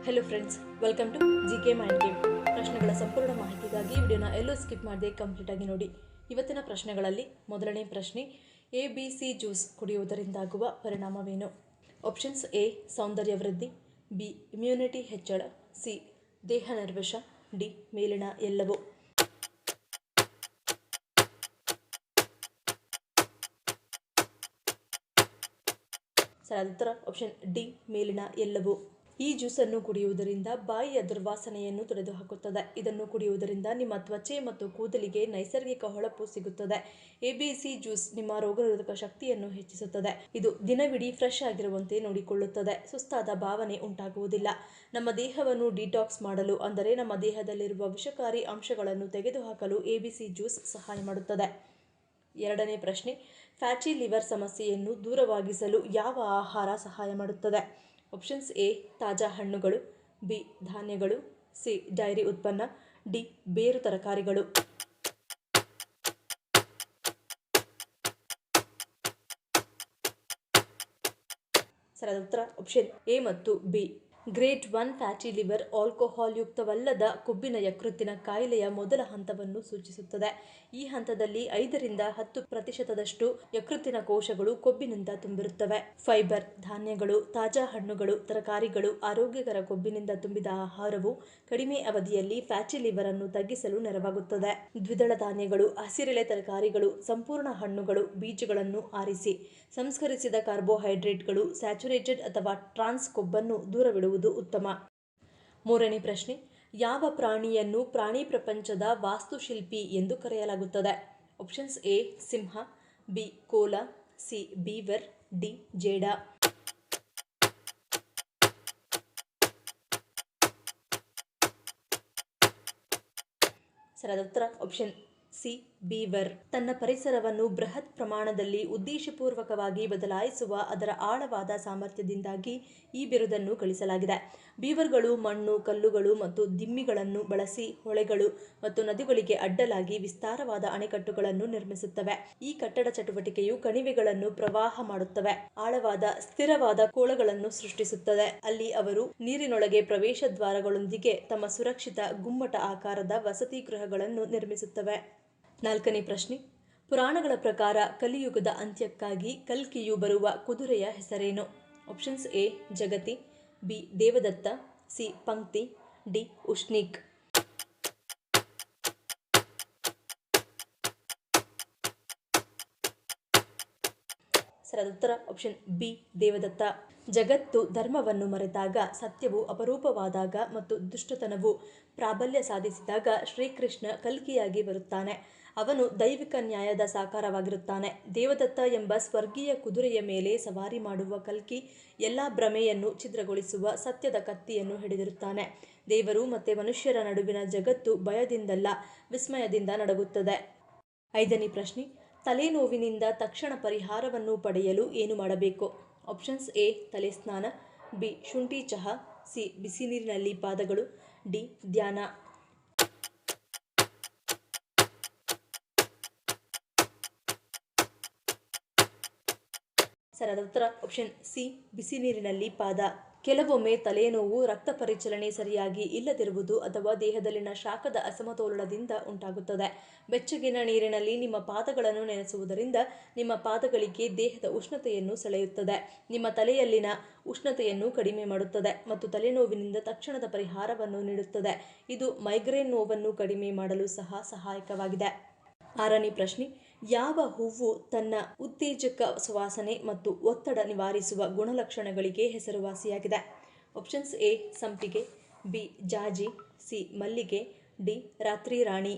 Hello friends, welcome to GK mind game. ಪ್ರಶ್ನೆಗಳ ಸಂಪೂರ್ಣ ಮಾಹಿತಿಗಾಗಿ ವಿಡಿಯೋನ ಎಲ್ಲೂ ಸ್ಕಿಪ್ ಮಾಡದೆ ಕಂಪ್ಲೀಟ್ ಆಗಿ ನೋಡಿ. ಇವತ್ತಿನ ಪ್ರಶ್ನೆಗಳಲ್ಲಿ ಮೊದಲನೇ ಪ್ರಶ್ನೆ, ABC ಜ್ಯೂಸ್ ಕುಡಿಯುವುದರಿಂದಾಗುವ ಪರಿಣಾಮವೇನು? ಆಪ್ಷನ್ಸ್: ಎ ಸೌಂದರ್ಯ ವೃದ್ಧಿ, ಬಿ ಇಮ್ಯುನಿಟಿ ಹೆಚ್ಚಳ, ಸಿ ದೇಹ ನಿರ್ವಶ, ಡಿ ಮೇಲಿನ ಎಲ್ಲವೂ. ಸರಿಯಾದ ಉತ್ತರ ಆಪ್ಷನ್ ಡಿ ಮೇಲಿನ ಎಲ್ಲವೂ. ಈ ಜ್ಯೂಸನ್ನು ಕುಡಿಯುವುದರಿಂದ ಬಾಯಿಯ ದುರ್ವಾಸನೆಯನ್ನು ತೊಡೆದುಹಾಕುತ್ತದೆ. ಇದನ್ನು ಕುಡಿಯುವುದರಿಂದ ನಿಮ್ಮ ತ್ವಚೆ ಮತ್ತು ಕೂದಲಿಗೆ ನೈಸರ್ಗಿಕ ಹೊಳಪು ಸಿಗುತ್ತದೆ. ABC ಜ್ಯೂಸ್ ನಿಮ್ಮ ರೋಗನಿರೋಧಕ ಶಕ್ತಿಯನ್ನು ಹೆಚ್ಚಿಸುತ್ತದೆ. ಇದು ದಿನವಿಡೀ ಫ್ರೆಶ್ ಆಗಿರುವಂತೆ ನೋಡಿಕೊಳ್ಳುತ್ತದೆ. ಸುಸ್ತಾದ ಭಾವನೆ ಉಂಟಾಗುವುದಿಲ್ಲ. ನಮ್ಮ ದೇಹವನ್ನು ಡಿಟಾಕ್ಸ್ ಮಾಡಲು, ಅಂದರೆ ನಮ್ಮ ದೇಹದಲ್ಲಿರುವ ವಿಷಕಾರಿ ಅಂಶಗಳನ್ನು ತೆಗೆದುಹಾಕಲು ABC ಜ್ಯೂಸ್ ಸಹಾಯ ಮಾಡುತ್ತದೆ. ಎರಡನೇ ಪ್ರಶ್ನೆ, ಫ್ಯಾಟಿ ಲಿವರ್ ಸಮಸ್ಯೆಯನ್ನು ದೂರವಾಗಿಸಲು ಯಾವ ಆಹಾರ ಸಹಾಯ ಮಾಡುತ್ತದೆ? ಆಪ್ಷನ್ಸ್: ಎ ತಾಜಾ ಹಣ್ಣುಗಳು, ಬಿ ಧಾನ್ಯಗಳು, ಸಿ ಡೈರಿ ಉತ್ಪನ್ನ, ಡಿ ಬೇರು ತರಕಾರಿಗಳು. ಸರಿಯಾದ ಉತ್ತರ ಆಪ್ಷನ್ ಎ ಮತ್ತು B. Grade 1 fatty liver alcohol ಯುಕ್ತವಲ್ಲದ ಕೊಬ್ಬಿನ ಯಕೃತ್ತಿನ ಕಾಯಿಲೆಯ ಮೊದಲ ಹಂತವನ್ನು ಸೂಚಿಸುತ್ತದೆ. ಈ ಹಂತದಲ್ಲಿ 5ರಿಂದ 10% ಯಕೃತ್ತಿನ ಕೋಶಗಳು ಕೊಬ್ಬಿನಿಂದ ತುಂಬಿರುತ್ತವೆ. ಫೈಬರ್, ಧಾನ್ಯಗಳು, ತಾಜಾ ಹಣ್ಣುಗಳು, ತರಕಾರಿಗಳು, ಆರೋಗ್ಯಕರ ಕೊಬ್ಬಿನಿಂದ ತುಂಬಿದ ಆಹಾರವು ಕಡಿಮೆ ಅವಧಿಯಲ್ಲಿ ಫ್ಯಾಟಿ ಲಿವರ್ ಅನ್ನು ತಗ್ಗಿಸಲು ನೆರವಾಗುತ್ತದೆ. ದ್ವಿದಳ ಧಾನ್ಯಗಳು, ಹಸಿರೆಲೆ ತರಕಾರಿಗಳು, ಸಂಪೂರ್ಣ ಹಣ್ಣುಗಳು, ಬೀಜಗಳನ್ನು ಆರಿಸಿ. ಸಂಸ್ಕರಿಸಿದ ಕಾರ್ಬೋಹೈಡ್ರೇಟ್ಗಳು, ಸ್ಯಾಚುರೇಟೆಡ್ ಅಥವಾ ಟ್ರಾನ್ಸ್ ಕೊಬ್ಬನ್ನು ದೂರವಿಡುವುದು ಉತ್ತಮ. ಮೂರನೇ ಪ್ರಶ್ನೆ, ಯಾವ ಪ್ರಾಣಿಯನ್ನು ಪ್ರಾಣಿ ಪ್ರಪಂಚದ ವಾಸ್ತುಶಿಲ್ಪಿ ಎಂದು ಕರೆಯಲಾಗುತ್ತದೆ? ಆಪ್ಷನ್ಸ್: ಎ ಸಿಂಹ, B koala, C beaver, D ಜೇಡ. ಸರಿಯಾದ ಉತ್ತರ ಆಪ್ಷನ್ ಸಿ ಬೀವರ್. ತನ್ನ ಪರಿಸರವನ್ನು ಬೃಹತ್ ಪ್ರಮಾಣದಲ್ಲಿ ಉದ್ದೇಶಪೂರ್ವಕವಾಗಿ ಬದಲಾಯಿಸುವ ಅದರ ಆಳವಾದ ಸಾಮರ್ಥ್ಯದಿಂದಾಗಿ ಈ ಬಿರುದನ್ನು ಗಳಿಸಲಾಗಿದೆ. ಬೀವರ್ಗಳು ಮಣ್ಣು, ಕಲ್ಲುಗಳು ಮತ್ತು ದಿಮ್ಮಿಗಳನ್ನು ಬಳಸಿ ಹೊಳೆಗಳು ಮತ್ತು ನದಿಗಳಿಗೆ ಅಡ್ಡಲಾಗಿ ವಿಸ್ತಾರವಾದ ಅಣೆಕಟ್ಟುಗಳನ್ನು ನಿರ್ಮಿಸುತ್ತವೆ. ಈ ಕಟ್ಟಡ ಚಟುವಟಿಕೆಯು ಕಣಿವೆಗಳನ್ನು ಪ್ರವಾಹ ಮಾಡುತ್ತವೆ, ಆಳವಾದ ಸ್ಥಿರವಾದ ಕೊಳಗಳನ್ನು ಸೃಷ್ಟಿಸುತ್ತದೆ. ಅಲ್ಲಿ ಅವರು ನೀರಿನೊಳಗೆ ಪ್ರವೇಶ ದ್ವಾರಗಳೊಂದಿಗೆ ತಮ್ಮ ಸುರಕ್ಷಿತ ಗುಮ್ಮಟ ಆಕಾರದ ವಸತಿ ಗೃಹಗಳನ್ನು ನಿರ್ಮಿಸುತ್ತವೆ. ನಾಲ್ಕನೇ ಪ್ರಶ್ನೆ, ಪುರಾಣಗಳ ಪ್ರಕಾರ ಕಲಿಯುಗದ ಅಂತ್ಯಕ್ಕಾಗಿ ಕಲ್ಕಿಯು ಬರುವ ಕುದುರೆಯ ಹೆಸರೇನು? ಆಪ್ಷನ್ಸ್: ಎ ಜಗತಿ, ಬಿ ದೇವದತ್ತ, ಸಿ ಪಂಕ್ತಿ, ಡಿ ಉಷ್ಣಿಕ್. ಸರಿಯಾದ ಉತ್ತರ ಆಪ್ಷನ್ ಬಿ ದೇವದತ್ತ. ಜಗತ್ತು ಧರ್ಮವನ್ನು ಮರೆತಾಗ, ಸತ್ಯವು ಅಪರೂಪವಾದಾಗ ಮತ್ತು ದುಷ್ಟತನವು ಪ್ರಾಬಲ್ಯ ಸಾಧಿಸಿದಾಗ ಶ್ರೀಕೃಷ್ಣ ಕಲ್ಕಿಯಾಗಿ ಬರುತ್ತಾನೆ. ಅವನು ದೈವಿಕ ನ್ಯಾಯದ ಸಾಕಾರವಾಗಿರುತ್ತಾನೆ. ದೇವದತ್ತ ಎಂಬ ಸ್ವರ್ಗೀಯ ಕುದುರೆಯ ಮೇಲೆ ಸವಾರಿ ಮಾಡುವ ಕಲ್ಕಿ ಎಲ್ಲ ಭ್ರಮೆಯನ್ನು ಛಿದ್ರಗೊಳಿಸುವ ಸತ್ಯದ ಕತ್ತಿಯನ್ನು ಹಿಡಿದಿರುತ್ತಾನೆ. ದೇವರು ಮತ್ತು ಮನುಷ್ಯರ ನಡುವಿನ ಜಗತ್ತು ಭಯದಿಂದಲ್ಲ, ವಿಸ್ಮಯದಿಂದ ನಡುಗುತ್ತದೆ. ಐದನೇ ಪ್ರಶ್ನೆ, ತಲೆನೋವಿನಿಂದ ತಕ್ಷಣ ಪರಿಹಾರವನ್ನು ಪಡೆಯಲು ಏನು ಮಾಡಬೇಕು? ಆಪ್ಷನ್ಸ್: ಎ ತಲೆ ಸ್ನಾನ, ಬಿ ಶುಂಠಿ ಚಹಾ, ಸಿ ಬಿಸಿ ನೀರಿನಲ್ಲಿ ಪಾದಗಳು, ಡಿ ಧ್ಯಾನ. ಸರಿಯಾದ ಉತ್ತರ ಆಪ್ಷನ್ ಸಿ ಬಿಸಿ ನೀರಿನಲ್ಲಿ ಪಾದ. ಕೆಲವೊಮ್ಮೆ ತಲೆನೋವು ರಕ್ತ ಪರಿಚಲನೆ ಸರಿಯಾಗಿ ಇಲ್ಲದಿರುವುದು ಅಥವಾ ದೇಹದಲ್ಲಿನ ಶಾಖದ ಅಸಮತೋಲನದಿಂದ ಉಂಟಾಗುತ್ತದೆ. ಬೆಚ್ಚಗಿನ ನೀರಿನಲ್ಲಿ ನಿಮ್ಮ ಪಾದಗಳನ್ನು ನೆನೆಸುವುದರಿಂದ ನಿಮ್ಮ ಪಾದಗಳಿಗೆ ದೇಹದ ಉಷ್ಣತೆಯನ್ನು ಸೆಳೆಯುತ್ತದೆ, ನಿಮ್ಮ ತಲೆಯಲ್ಲಿನ ಉಷ್ಣತೆಯನ್ನು ಕಡಿಮೆ ಮಾಡುತ್ತದೆ ಮತ್ತು ತಲೆನೋವಿನಿಂದ ತಕ್ಷಣದ ಪರಿಹಾರವನ್ನು ನೀಡುತ್ತದೆ. ಇದು ಮೈಗ್ರೇನ್ ನೋವನ್ನು ಕಡಿಮೆ ಮಾಡಲು ಸಹ ಸಹಾಯಕವಾಗಿದೆ. ಆರನೇ ಪ್ರಶ್ನೆ, ಯಾವ ಹೂವು ತನ್ನ ಉತ್ತೇಜಕ ಸುವಾಸನೆ ಮತ್ತು ಒತ್ತಡ ನಿವಾರಿಸುವ ಗುಣಲಕ್ಷಣಗಳಿಗೆ ಹೆಸರುವಾಸಿಯಾಗಿದೆ? ಆಪ್ಷನ್ಸ್: ಎ ಸಂಪಿಗೆ, ಬಿ ಜಾಜಿ, ಸಿ ಮಲ್ಲಿಗೆ, ಡಿ ರಾತ್ರಿ ರಾಣಿ.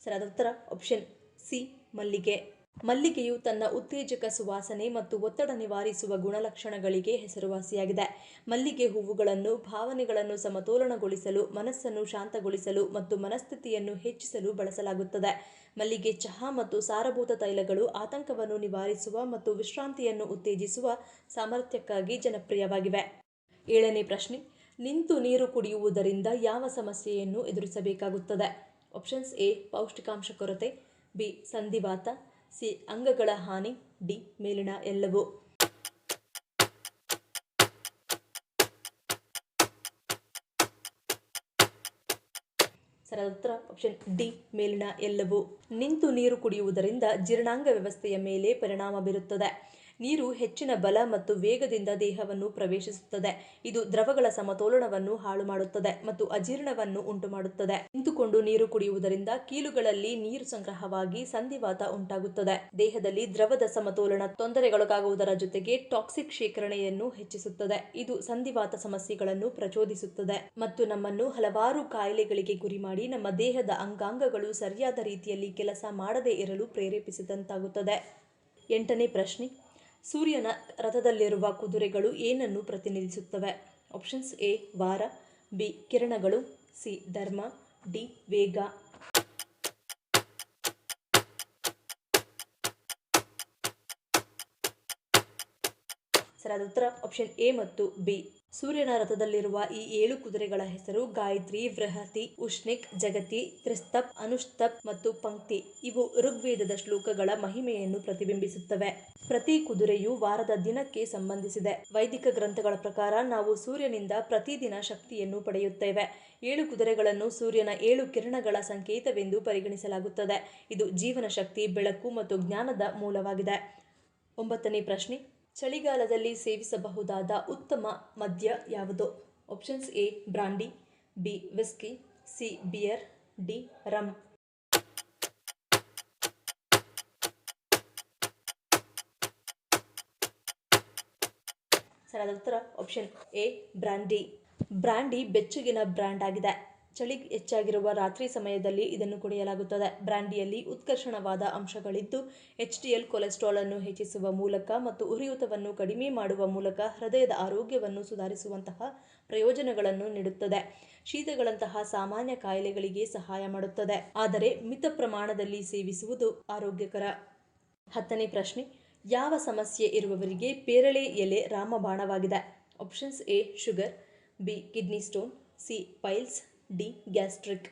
ಸರಿಯಾದ ಉತ್ತರ ಆಪ್ಷನ್ ಸಿ ಮಲ್ಲಿಗೆ. ಮಲ್ಲಿಗೆಯು ತನ್ನ ಉತ್ತೇಜಕ ಸುವಾಸನೆ ಮತ್ತು ಒತ್ತಡ ನಿವಾರಿಸುವ ಗುಣಲಕ್ಷಣಗಳಿಗೆ ಹೆಸರುವಾಸಿಯಾಗಿದೆ. ಮಲ್ಲಿಗೆ ಹೂವುಗಳನ್ನು ಭಾವನೆಗಳನ್ನು ಸಮತೋಲನಗೊಳಿಸಲು, ಮನಸ್ಸನ್ನು ಶಾಂತಗೊಳಿಸಲು ಮತ್ತು ಮನಸ್ಥಿತಿಯನ್ನು ಹೆಚ್ಚಿಸಲು ಬಳಸಲಾಗುತ್ತದೆ. ಮಲ್ಲಿಗೆ ಚಹಾ ಮತ್ತು ಸಾರಭೂತ ತೈಲಗಳು ಆತಂಕವನ್ನು ನಿವಾರಿಸುವ ಮತ್ತು ವಿಶ್ರಾಂತಿಯನ್ನು ಉತ್ತೇಜಿಸುವ ಸಾಮರ್ಥ್ಯಕ್ಕಾಗಿ ಜನಪ್ರಿಯವಾಗಿವೆ. ಏಳನೇ ಪ್ರಶ್ನೆ, ನಿಂತು ನೀರು ಕುಡಿಯುವುದರಿಂದ ಯಾವ ಸಮಸ್ಯೆಯನ್ನು ಎದುರಿಸಬೇಕಾಗುತ್ತದೆ? ಆಪ್ಷನ್ಸ್: ಎ ಪೌಷ್ಟಿಕಾಂಶ ಕೊರತೆ, ಬಿ ಸಂಧಿವಾತ, ಸಿ ಅಂಗಗಳ ಹಾನಿ, ಡಿ ಮೇಲಿನ ಎಲ್ಲವೂ. ಸರಿಯಾದ ಉತ್ತರ ಆಪ್ಷನ್ ಡಿ ಮೇಲಿನ ಎಲ್ಲವೂ. ನಿಂತು ನೀರು ಕುಡಿಯುವುದರಿಂದ ಜೀರ್ಣಾಂಗ ವ್ಯವಸ್ಥೆಯ ಮೇಲೆ ಪರಿಣಾಮ ಬೀರುತ್ತದೆ. ನೀರು ಹೆಚ್ಚಿನ ಬಲ ಮತ್ತು ವೇಗದಿಂದ ದೇಹವನ್ನು ಪ್ರವೇಶಿಸುತ್ತದೆ. ಇದು ದ್ರವಗಳ ಸಮತೋಲನವನ್ನು ಹಾಳು ಮಾಡುತ್ತದೆ ಮತ್ತು ಅಜೀರ್ಣವನ್ನು ಉಂಟುಮಾಡುತ್ತದೆ. ನಿಂತುಕೊಂಡು ನೀರು ಕುಡಿಯುವುದರಿಂದ ಕೀಲುಗಳಲ್ಲಿ ನೀರು ಸಂಗ್ರಹವಾಗಿ ಸಂಧಿವಾತ ಉಂಟಾಗುತ್ತದೆ. ದೇಹದಲ್ಲಿ ದ್ರವದ ಸಮತೋಲನ ತೊಂದರೆಗೊಳಗಾಗುವುದರ ಜೊತೆಗೆ ಟಾಕ್ಸಿಕ್ ಶೇಖರಣೆಯನ್ನು ಹೆಚ್ಚಿಸುತ್ತದೆ. ಇದು ಸಂಧಿವಾತ ಸಮಸ್ಯೆಗಳನ್ನು ಪ್ರಚೋದಿಸುತ್ತದೆ ಮತ್ತು ನಮ್ಮನ್ನು ಹಲವಾರು ಕಾಯಿಲೆಗಳಿಗೆ ಗುರಿ ಮಾಡಿ ನಮ್ಮ ದೇಹದ ಅಂಗಾಂಗಗಳು ಸರಿಯಾದ ರೀತಿಯಲ್ಲಿ ಕೆಲಸ ಮಾಡದೇ ಇರಲು ಪ್ರೇರೇಪಿಸಿದಂತಾಗುತ್ತದೆ. 8ನೇ ಪ್ರಶ್ನೆ. ಸೂರ್ಯನ ರಥದಲ್ಲಿರುವ ಕುದುರೆಗಳು ಏನನ್ನು ಪ್ರತಿನಿಧಿಸುತ್ತವೆ? ಆಪ್ಷನ್ಸ್ ಎ ವಾರ, ಬಿ ಕಿರಣಗಳು, ಸಿ ಧರ್ಮ, ಡಿ ವೇಗ. ಸರಿಯಾದ ಉತ್ತರ ಆಪ್ಷನ್ ಎ ಮತ್ತು ಬಿ. ಸೂರ್ಯನ ರಥದಲ್ಲಿರುವ ಈ 7 ಕುದುರೆಗಳ ಹೆಸರು ಗಾಯತ್ರಿ, ಬೃಹತಿ, ಉಷ್ಣಿಕ್, ಜಗತಿ, ತ್ರಿಸ್ತಪ್, ಅನುಸ್ತಪ್ ಮತ್ತು ಪಂಕ್ತಿ. ಇವು ಋಗ್ವೇದದ ಶ್ಲೋಕಗಳ ಮಹಿಮೆಯನ್ನು ಪ್ರತಿಬಿಂಬಿಸುತ್ತವೆ. ಪ್ರತಿ ಕುದುರೆಯು ವಾರದ ದಿನಕ್ಕೆ ಸಂಬಂಧಿಸಿದೆ. ವೈದಿಕ ಗ್ರಂಥಗಳ ಪ್ರಕಾರ ನಾವು ಸೂರ್ಯನಿಂದ ಪ್ರತಿದಿನ ಶಕ್ತಿಯನ್ನು ಪಡೆಯುತ್ತೇವೆ. 7 ಕುದುರೆಗಳನ್ನು ಸೂರ್ಯನ 7 ಕಿರಣಗಳ ಸಂಕೇತವೆಂದು ಪರಿಗಣಿಸಲಾಗುತ್ತದೆ. ಇದು ಜೀವನ ಶಕ್ತಿ, ಬೆಳಕು ಮತ್ತು ಜ್ಞಾನದ ಮೂಲವಾಗಿದೆ. 9ನೇ ಪ್ರಶ್ನೆ. ಚಳಿಗಾಲದಲ್ಲಿ ಸೇವಿಸಬಹುದಾದ ಉತ್ತಮ ಮದ್ಯ ಯಾವುದು? Options A brandy, B whisky, C beer, D rum. ಸರಿಯಾದ ಉತ್ತರ ಆಪ್ಷನ್ ಎ ಬ್ರಾಂಡಿ. ಬ್ರಾಂಡಿ ಬೆಚ್ಚಗಿನ ಬ್ರ್ಯಾಂಡ್ ಆಗಿದೆ. ಚಳಿ ಹೆಚ್ಚಾಗಿರುವ ರಾತ್ರಿ ಸಮಯದಲ್ಲಿ ಇದನ್ನು ಕುಡಿಯಲಾಗುತ್ತದೆ. ಬ್ರಾಂಡಿಯಲ್ಲಿ ಉತ್ಕರ್ಷಣವಾದ ಅಂಶಗಳಿದ್ದು HDL ಕೊಲೆಸ್ಟ್ರಾಲ್ ಅನ್ನು ಹೆಚ್ಚಿಸುವ ಮೂಲಕ ಮತ್ತು ಉರಿಯೂತವನ್ನು ಕಡಿಮೆ ಮಾಡುವ ಮೂಲಕ ಹೃದಯದ ಆರೋಗ್ಯವನ್ನು ಸುಧಾರಿಸುವಂತಹ ಪ್ರಯೋಜನಗಳನ್ನು ನೀಡುತ್ತದೆ. ಶೀತಗಳಂತಹ ಸಾಮಾನ್ಯ ಕಾಯಿಲೆಗಳಿಗೆ ಸಹಾಯ ಮಾಡುತ್ತದೆ, ಆದರೆ ಮಿತ ಪ್ರಮಾಣದಲ್ಲಿ ಸೇವಿಸುವುದು ಆರೋಗ್ಯಕರ. 10ನೇ ಪ್ರಶ್ನೆ. ಯಾವ ಸಮಸ್ಯೆ ಇರುವವರಿಗೆ ಪೇರಳೆ ಎಲೆ ರಾಮಬಾಣವಾಗಿದೆ? Options A sugar, B kidney stone, C piles, D gastric.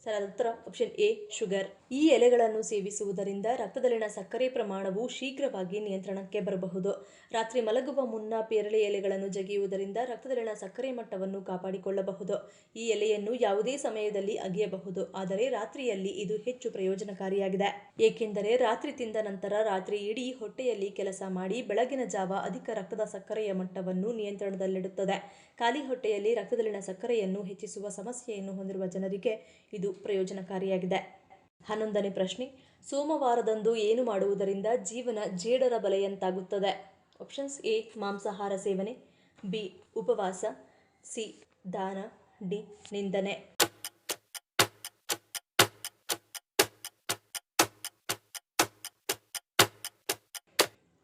ಸರಿಯಾದ ಉತ್ತರ ಆಪ್ಷನ್ ಎ ಶುಗರ್. ಈ ಎಲೆಗಳನ್ನು ಸೇವಿಸುವುದರಿಂದ ರಕ್ತದಲ್ಲಿನ ಸಕ್ಕರೆ ಪ್ರಮಾಣವು ಶೀಘ್ರವಾಗಿ ನಿಯಂತ್ರಣಕ್ಕೆ ಬರಬಹುದು. ರಾತ್ರಿ ಮಲಗುವ ಮುನ್ನ ಪೇರಳೆ ಎಲೆಗಳನ್ನು ಜಗಿಯುವುದರಿಂದ ರಕ್ತದಲ್ಲಿನ ಸಕ್ಕರೆ ಮಟ್ಟವನ್ನು ಕಾಪಾಡಿಕೊಳ್ಳಬಹುದು. ಈ ಎಲೆಯನ್ನು ಯಾವುದೇ ಸಮಯದಲ್ಲಿ ಅಗೆಯಬಹುದು, ಆದರೆ ರಾತ್ರಿಯಲ್ಲಿ ಇದು ಹೆಚ್ಚು ಪ್ರಯೋಜನಕಾರಿಯಾಗಿದೆ. ಏಕೆಂದರೆ ರಾತ್ರಿ ತಿಂದ ನಂತರ ರಾತ್ರಿ ಇಡೀ ಹೊಟ್ಟೆಯಲ್ಲಿ ಕೆಲಸ ಮಾಡಿ ಬೆಳಗಿನ ಜಾವ ಅಧಿಕ ರಕ್ತದ ಸಕ್ಕರೆಯ ಮಟ್ಟವನ್ನು ನಿಯಂತ್ರಣದಲ್ಲಿಡುತ್ತದೆ. ಖಾಲಿ ಹೊಟ್ಟೆಯಲ್ಲಿ ರಕ್ತದಲ್ಲಿನ ಸಕ್ಕರೆಯನ್ನು ಹೆಚ್ಚಿಸುವ ಸಮಸ್ಯೆಯನ್ನು ಹೊಂದಿರುವ ಜನರಿಗೆ ಇದು ಪ್ರಯೋಜನಕಾರಿಯಾಗಿದೆ. 11ನೇ ಪ್ರಶ್ನೆ. ಸೋಮವಾರದಂದು ಏನು ಮಾಡುವುದರಿಂದ ಜೀವನ ಜೇಡರ ಬಲೆಯಂತಾಗುತ್ತದೆ? ಆಪ್ಷನ್ಸ್ ಎ ಮಾಂಸಾಹಾರ ಸೇವನೆ, ಬಿ ಉಪವಾಸ, ಸಿ ದಾನ, ಡಿ ನಿಂದನೆ.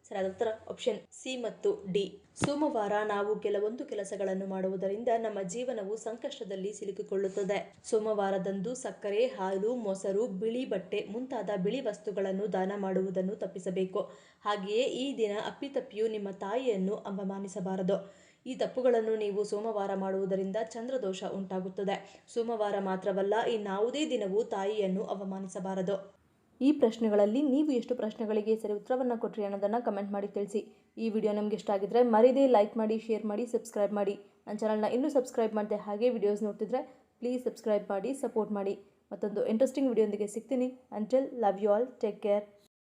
ಸರಿಯಾದ ಉತ್ತರ ಆಪ್ಷನ್ ಸಿ ಮತ್ತು ಡಿ. ಸೋಮವಾರ ನಾವು ಕೆಲವೊಂದು ಕೆಲಸಗಳನ್ನು ಮಾಡುವುದರಿಂದ ನಮ್ಮ ಜೀವನವು ಸಂಕಷ್ಟದಲ್ಲಿ ಸಿಲುಕಿಕೊಳ್ಳುತ್ತದೆ. ಸೋಮವಾರದಂದು ಸಕ್ಕರೆ, ಹಾಲು, ಮೊಸರು, ಬಿಳಿ ಬಟ್ಟೆ ಮುಂತಾದ ಬಿಳಿ ವಸ್ತುಗಳನ್ನು ದಾನ ಮಾಡುವುದನ್ನು ತಪ್ಪಿಸಬೇಕು. ಹಾಗೆಯೇ ಈ ದಿನ ಅಪ್ಪಿತಪ್ಪಿಯೂ ನಿಮ್ಮ ತಾಯಿಯನ್ನು ಅವಮಾನಿಸಬಾರದು. ಈ ತಪ್ಪುಗಳನ್ನು ನೀವು ಸೋಮವಾರ ಮಾಡುವುದರಿಂದ ಚಂದ್ರದೋಷ ಉಂಟಾಗುತ್ತದೆ. ಸೋಮವಾರ ಮಾತ್ರವಲ್ಲ, ಇನ್ನಾವುದೇ ದಿನವೂ ತಾಯಿಯನ್ನು ಅವಮಾನಿಸಬಾರದು. ಈ ಪ್ರಶ್ನೆಗಳಲ್ಲಿ ನೀವು ಎಷ್ಟು ಪ್ರಶ್ನೆಗಳಿಗೆ ಸರಿ ಉತ್ತರವನ್ನು ಕೊಟ್ಟರಿ ಅನ್ನೋದನ್ನು ಕಮೆಂಟ್ ಮಾಡಿ ತಿಳಿಸಿ. ಈ ವಿಡಿಯೋ ನಿಮಗೆ ಇಷ್ಟ ಆಗಿದ್ರೆ ಮರಿದೇ ಲೈಕ್ ಮಾಡಿ, ಶೇರ್ ಮಾಡಿ, ಸಬ್ಸ್ಕ್ರೈಬ್ ಮಾಡಿ. ನನ್ನ ಚಾನಲ್ನ ಇನ್ನೂ ಸಬ್ಸ್ಕ್ರೈಬ್ ಮಾಡಿದೆ ಹಾಗೆ ವಿಡಿಯೋಸ್ ನೋಡ್ತಿದ್ರೆ ಪ್ಲೀಸ್ ಸಬ್ಸ್ಕ್ರೈಬ್ ಮಾಡಿ, ಸಪೋರ್ಟ್ ಮಾಡಿ. ಮತ್ತೊಂದು ಇಂಟ್ರೆಸ್ಟಿಂಗ್ ವಿಡಿಯೋದೊಂದಿಗೆ ಸಿಗ್ತೀನಿ. Until love you all, take care.